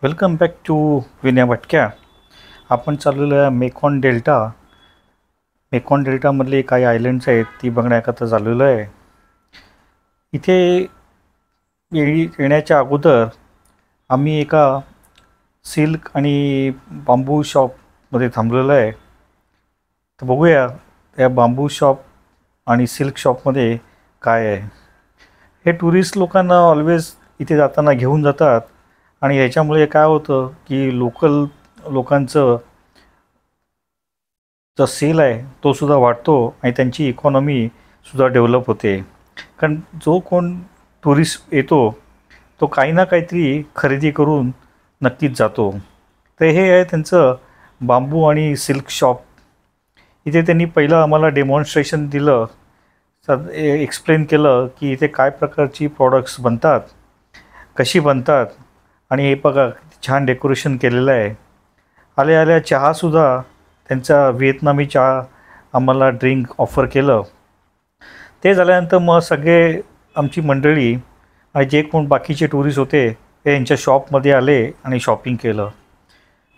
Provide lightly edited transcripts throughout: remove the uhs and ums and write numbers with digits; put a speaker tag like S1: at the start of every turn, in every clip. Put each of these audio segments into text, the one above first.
S1: Welcome back to Vinaya भटक्या. आपण चाललेलो आहे मेकॉन डेल्टामधले काही आयलंड्स आहेत ती बघण्याकरता चाललेलो आहे. इथे येण्याच्या अगोदर आम्ही एका सिल्क आणि बांबू शॉपमध्ये थांबलेलो आहे. तर बघूया त्या बांबू शॉप आणि सिल्क शॉपमध्ये काय आहे. हे टुरिस्ट लोकांना ऑलवेज इथे जाताना घेऊन जातात आणि ह्याच्यामुळे काय होतं की लोकल लोकांचं जो सेल आहे तो सुद्धा वाढतो आणि त्यांची इकॉनॉमीसुद्धा डेव्हलप होते. कारण जो कोण टुरिस्ट येतो तो काही ना काहीतरी खरेदी करून नक्कीच जातो. तर हे आहे त्यांचं बांबू आणि सिल्क शॉप. इथे त्यांनी पहिलं आम्हाला डेमॉन्स्ट्रेशन दिलं, एक्सप्लेन केलं की इथे काय प्रकारची प्रॉडक्ट्स बनतात, कशी बनतात. आणि हे बघा छान डेकोरेशन केलेलं आहे. आल्या चहासुद्धा त्यांचा व्हिएतनामी चहा आम्हाला ड्रिंक ऑफर केलं. ते झाल्यानंतर मग सगळे आमची मंडळी आणि जे कोण बाकीचे टुरिस्ट होते ते यांच्या शॉपमध्ये आले आणि शॉपिंग केलं.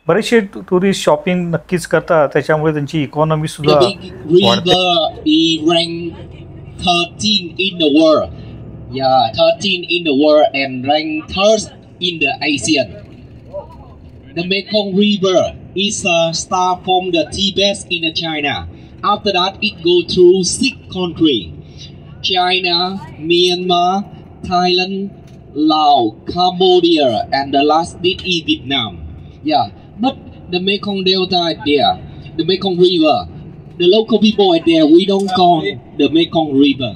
S1: बरेचसे टुरिस्ट शॉपिंग नक्कीच करतात, त्याच्यामुळे त्यांची इकॉनॉमीसुद्धा वाढते.
S2: 13 in the world. Yeah, 13 in the world and ranked third in the ASEAN. The Mekong River is start from the Tibet in China. After that, it go through 6 countries: China, Myanmar, Thailand, Laos, Cambodia, and the last bit is Vietnam. Yeah, but the Mekong Delta is there. The Mekong River. The local people are there. We don't call the Mekong River.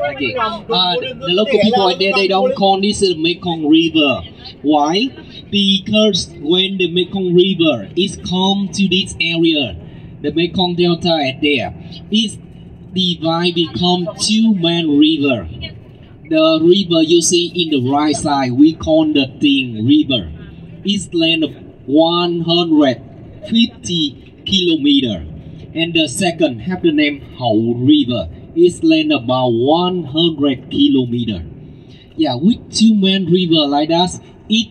S2: Okay. The local people are there. They don't call this the Mekong River. Why? Because when the Mekong River is come to this area, the Mekong Delta is there. Is divide become two main river. The river you see in the right side, we call the Ting River. It's length of 150 kilometer, and the second have the name Hậu River. It's length about 100 kilometer. Yeah, with two main river like that, it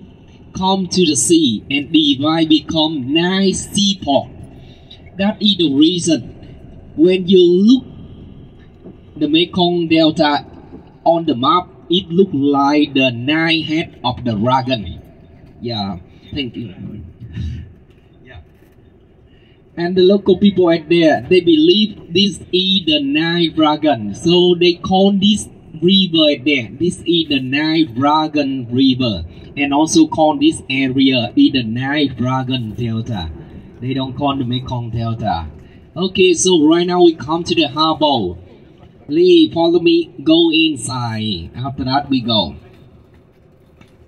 S2: come to the sea and divide become 9 seaport. That is the reason when you look the Mekong Delta on the map, it look like the 9 head of the dragon. Yeah, thank you. And the local people out there, they believe this is the Nile Dragon, so they call this river there. This is the Nile Dragon River, and also call this area is the Nile Dragon Delta. They don't call the Mekong Delta. Okay, so right now we come to the harbor. Lee, follow me. Go inside. After that, we go.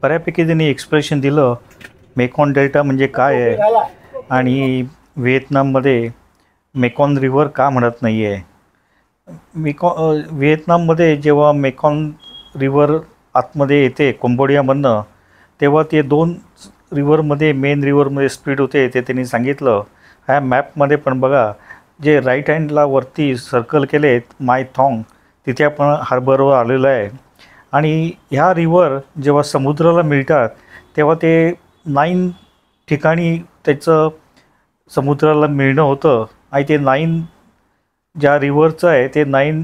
S1: बऱ्यापैकी त्यांनी expression दिलं MECON delta म्हणजे काय आहे आणि व्हिएतनाममध्ये MECON river का म्हणत नाही आहे. व्हिएतनाममध्ये जेव्हा मेकॉन रिव्हर आतमध्ये येते कंबोडियामधनं, तेव्हा ते 2 रिव्हरमध्ये मेन रिव्हरमध्ये स्प्लिट होते ते त्यांनी सांगितलं. ह्या मॅपमध्ये पण बघा जे राईट हँडला वरती सर्कल केले माय थॉंग, तिथे आपण हार्बरवर आलेलं आहे. आणि ह्या रिव्हर जेव्हा समुद्राला मिळतात तेव्हा ते 9 ठिकाणी त्याचं समुद्राला मिळणं होतं. आणि ते 9 ज्या रिव्हरचं आहे ते 9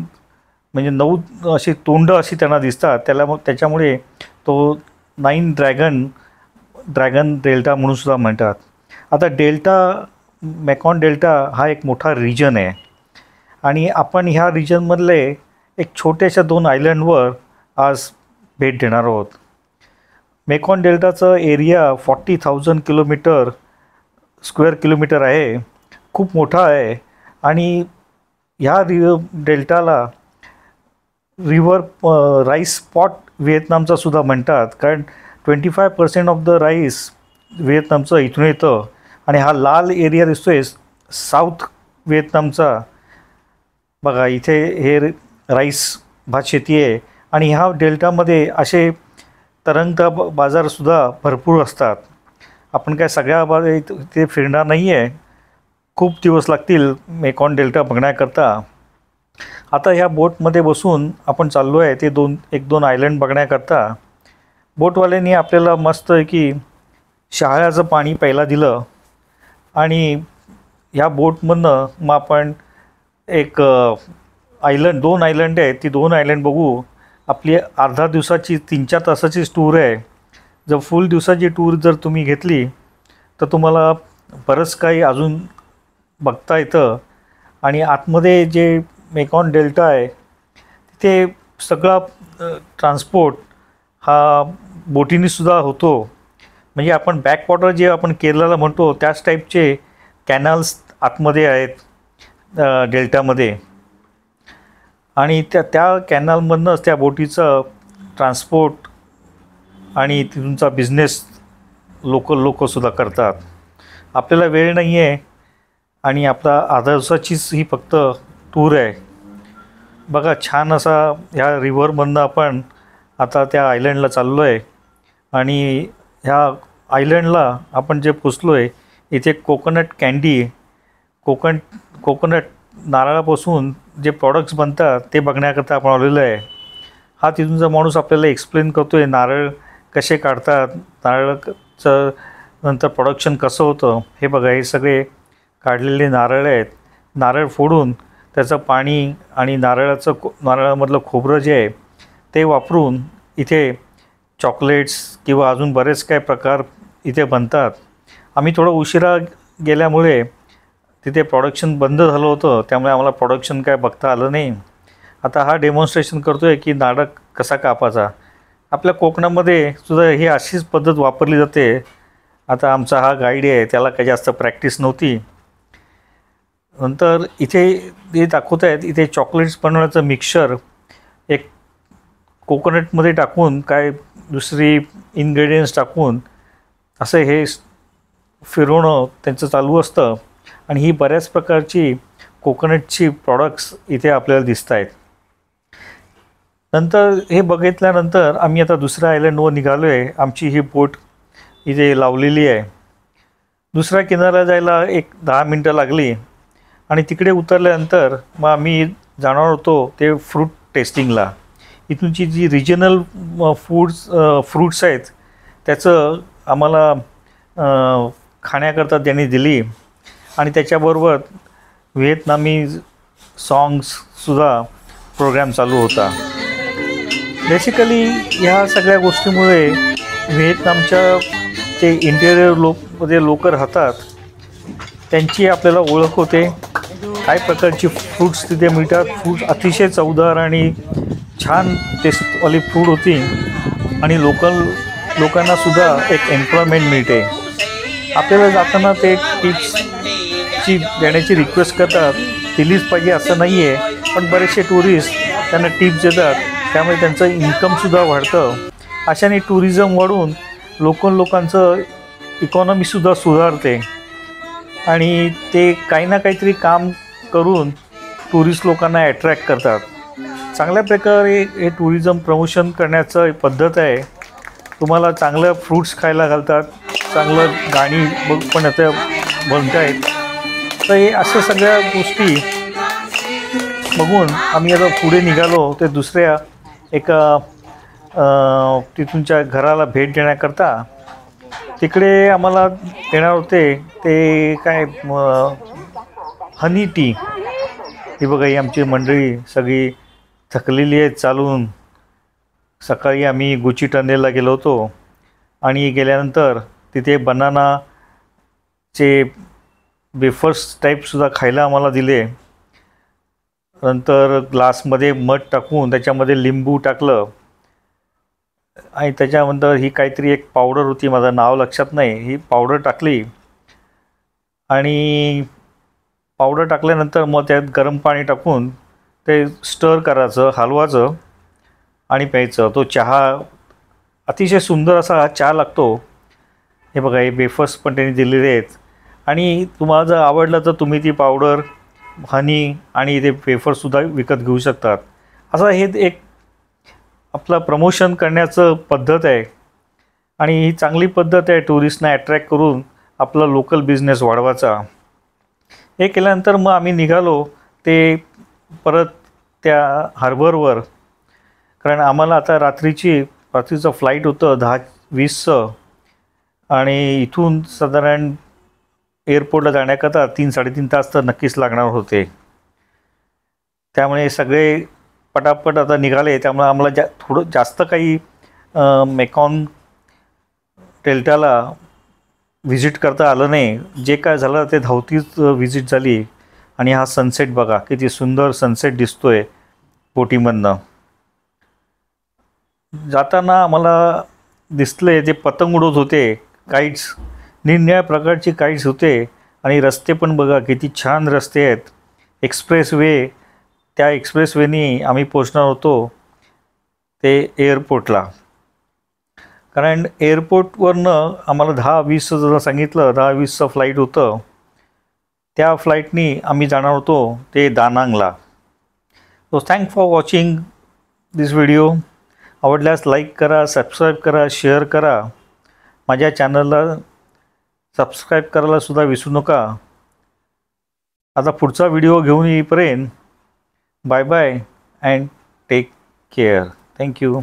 S1: म्हणजे 9 अशी तोंड अशी त्यांना दिसतात. मग त्याच्यामुळे तो 9 ड्रॅगन डेल्टा म्हणून सुद्धा म्हणतात. आता मेकॉन डेल्टा हा एक मोठा रिजन आहे आणि आपण ह्या रिजनमधले एक छोट्याशा 2 आयलंडवर आज भेट देणार आहोत. मेकॉन डेल्टाचं एरिया 40,000 स्क्वेअर किलोमीटर आहे, खूप मोठा आहे. आणि ह्या डेल्टाला रिव्हर राईस स्पॉट व्हिएतनामचा सुद्धा म्हणतात, कारण 25% ऑफ द राईस व्हिएतनामचं इथून येतं. आणि हा लाल एरिया दिसतोय साऊथ व्हिएतनामचा. बघा इथे हे राईस भात शेती आहे आणि ह्या डेल्टामध्ये असे तरंगता बाजारसुद्धा भरपूर असतात. आपण काय सगळ्या ते फिरणार नाही आहे, खूप दिवस लागतील मेकॉन डेल्टा बघण्याकरता. आता ह्या बोटमध्ये बसून आपण चाललो आहे ते एक दोन आयलंड बघण्याकरता. बोटवाल्यांनी आपल्याला मस्त की शहाळ्याचं पाणी प्यायला दिलं आणि ह्या बोटमधनं मग आपण एक दोन आयलंड आहेत, ती 2 आयलंड बघू. आपली अर्धा दिवसाची 3-4 तासाचीच टूर आहे. जर फुल दिवसाची टूर जर तुम्ही घेतली तर तुम्हाला बरंच काही अजून बघता येतं. आणि आतमध्ये जे मेकॉन डेल्टा आहे तिथे सगळा ट्रान्सपोर्ट हा बोटीनीसुद्धा होतो. म्हणजे आपण बॅकवॉटर जे आपण केरळला म्हणतो त्याच टाईपचे कॅनल्स आतमध्ये आहेत डेल्टामध्ये. आणि त्या कॅनलमधनंच त्या बोटीचं ट्रान्सपोर्ट आणि तिथूनचा बिझनेस लोकल लोकंसुद्धा करतात. आपल्याला वेळ नाही आहे आणि आपला अर्ध्या दिवसाचीच ही फक्त टूर आहे. बघा छान असा ह्या रिव्हरमधनं आपण आता त्या आयलंडला चाललो आहे. आणि ह्या आयलंडला आपण जे पोचलो आहे इथे कोकोनट कँडी, कोकोनट नारळापासून जे प्रॉडक्ट्स बनतात ते बघण्याकरता आपण आलेलो आहे. हा तिथूनचा माणूस आपल्याला एक्सप्लेन करतो आहे नारळ कसे काढतात, नारळाचं नंतर प्रोडक्शन कसं होतं हे बघा. हे सगळे काढलेले नारळ आहेत. नारळ फोडून त्याचं पाणी आणि नारळामधलं खोबरं जे आहे ते वापरून इथे चॉकलेट्स किंवा अजून बरेच काही प्रकार इथे बनतात. आम्ही थोडं उशिरा गेल्यामुळे तिथे प्रोडक्शन बंद झालं होतं, त्यामुळे आम्हाला प्रोडक्शन काय बघता आलं नाही. आता हा डेमॉन्स्ट्रेशन करतो आहे की नारळ कसा कापायचा. आपल्या कोकणामध्ये सुद्धा ही अशीच पद्धत वापरली जाते. आता आमचा हा गाईड आहे त्याला काही जास्त प्रॅक्टिस नव्हती. नंतर इथे जे दाखवत आहेत इथे चॉकलेट्स बनवण्याचं मिक्सचर एक कोकोनटमध्ये टाकून काय दुसरी इन्ग्रेडियंट्स टाकून असं हे फिरवणं त्यांचं चालू असतं. आणि ही बऱ्याच प्रकारची कोकोनटची प्रॉडक्ट्स इथे आपल्याला दिसत आहेत. नंतर हे बघितल्यानंतर आम्ही आता दुसऱ्या आयलंडवर निघालो आहे. आमची ही बोट इथे लावलेली आहे. दुसऱ्या किनाऱ्याला जायला एक 10 मिनटं लागली आणि तिकडे उतरल्यानंतर मग आम्ही जाणार होतो ते फ्रूट टेस्टिंगला. इथूनची जी रिजनल फ्रूट्स आहेत त्याचं आम्हाला खाण्याकरता त्यांनी दिली. आणि त्याच्याबरोबर व्हिएतनामी सॉंग्ससुद्धा प्रोग्राम चालू होता. बेसिकली ह्या सगळ्या गोष्टीमुळे व्हिएतनामच्या जे इंटेरियर लोक राहतात त्यांची आपल्याला ओळख होते. काही प्रकारची फ्रूट्स तिथे मिळतात. फ्रूट अतिशय चवदार आणि छान टेस्टवाली फ्रूट होती. आणि लोकांनासुद्धा एक एम्प्लॉयमेंट मिळते. आपल्याला जाताना ते टिप्सची देण्याची रिक्वेस्ट करतात, दिलीच पाहिजे असं नाही आहे, पण बरेचसे टुरिस्ट त्यांना टिप्स देतात, त्यामुळे त्यांचं इन्कमसुद्धा वाढतं. अशाने टुरिझम वाढून लोकांचं इकॉनॉमीसुद्धा सुधारते आणि ते काही ना काहीतरी काम करून टुरिस्ट लोकांना अट्रॅक्ट करतात. चांगल्या प्रकारे हे टुरिझम प्रमोशन करण्याचं पद्धत आहे. तुम्हाला चांगलं फ्रूट्स खायला घालतात, चांगलं गाणी पण आता बनता आहेत. तर हे अशा सगळ्या गोष्टी बघून आम्ही आता पुढे निघालो ते दुसऱ्या एका तिथूनच्या घराला भेट देण्याकरता. तिकडे आम्हाला देणार होते ते काय हनी टी. ही बघा ही आमची मंडळी सगळी थकलेली आहेत चालून. सकाळी आम्ही गुची टनेलला गेलो होतो आणि गेल्यानंतर तिथे बनानाचे वेफर्स टाईपसुद्धा खायला आम्हाला दिले. नंतर ग्लासमध्ये मध टाकून त्याच्यामध्ये लिंबू टाकलं आणि त्याच्यानंतर ही काहीतरी एक पावडर होती, माझं नाव लक्षात नाही. ही पावडर टाकली आणि पावडर टाकल्यानंतर मग त्यात गरम पाणी टाकून ते स्टर करायचं, हलवायचं आणि प्यायचं. तो चहा अतिशय सुंदर असा चहा लागतो. हे बघा हे वेफर्स पण त्यांनी दिलेले आहेत. आणि तुम्हाला जर आवडलं तर तुम्ही ती पावडर, हनी आणि ते वेफर्ससुद्धा विकत घेऊ शकतात. असं हे एक आपलं प्रमोशन करण्याचं पद्धत आहे आणि ही चांगली पद्धत आहे टुरिस्टना अट्रॅक्ट करून आपला लोकल बिझनेस वाढवायचा. हे केल्यानंतर मग आम्ही निघालो ते परत त्या हार्बरवर, कारण आम्हाला आता रात्रीचं फ्लाईट होतं 10:20चं आणि इथून साधारण एअरपोर्टला जाण्याकरता 3-3.5 तास तर नक्कीच लागणार होते. त्यामुळे सगळे पटापट आता निघाले. त्यामुळे आम्हाला थोडं जास्त काही मेकॉन डेल्टाला व्हिजिट करता आलं नाही. जे काय झालं ते धावतीच व्हिजिट झाली. आणि हा सनसेट बघा, किती सुंदर सनसेट दिसतोय बोटीमधनं. जाताना आम्हाला दिसले ते पतंग उडवत होते, काईट्स, निरनिराळ्या प्रकारचे काईट्स होते. आणि रस्ते पण बघा किती छान रस्ते आहेत. एक्सप्रेसवे, त्या एक्सप्रेसवेनी आम्ही पोचणार होतो ते एअरपोर्टला. कारण एअरपोर्टवरनं आम्हाला 10:20चं जर सांगितलं, 10:20चं फ्लाईट होतं. त्या फ्लाईटनी आम्ही जाणार होतो ते दानांगला. So thank for watching this video. आवडल्यास लाईक करा, सबस्क्राईब करा, शेअर करा. माझ्या चॅनलला सबस्क्राईब करायला सुद्धा विसरू नका. आता पुढचा व्हिडिओ घेऊन येईपर्यंत bye bye and take care. Thank you.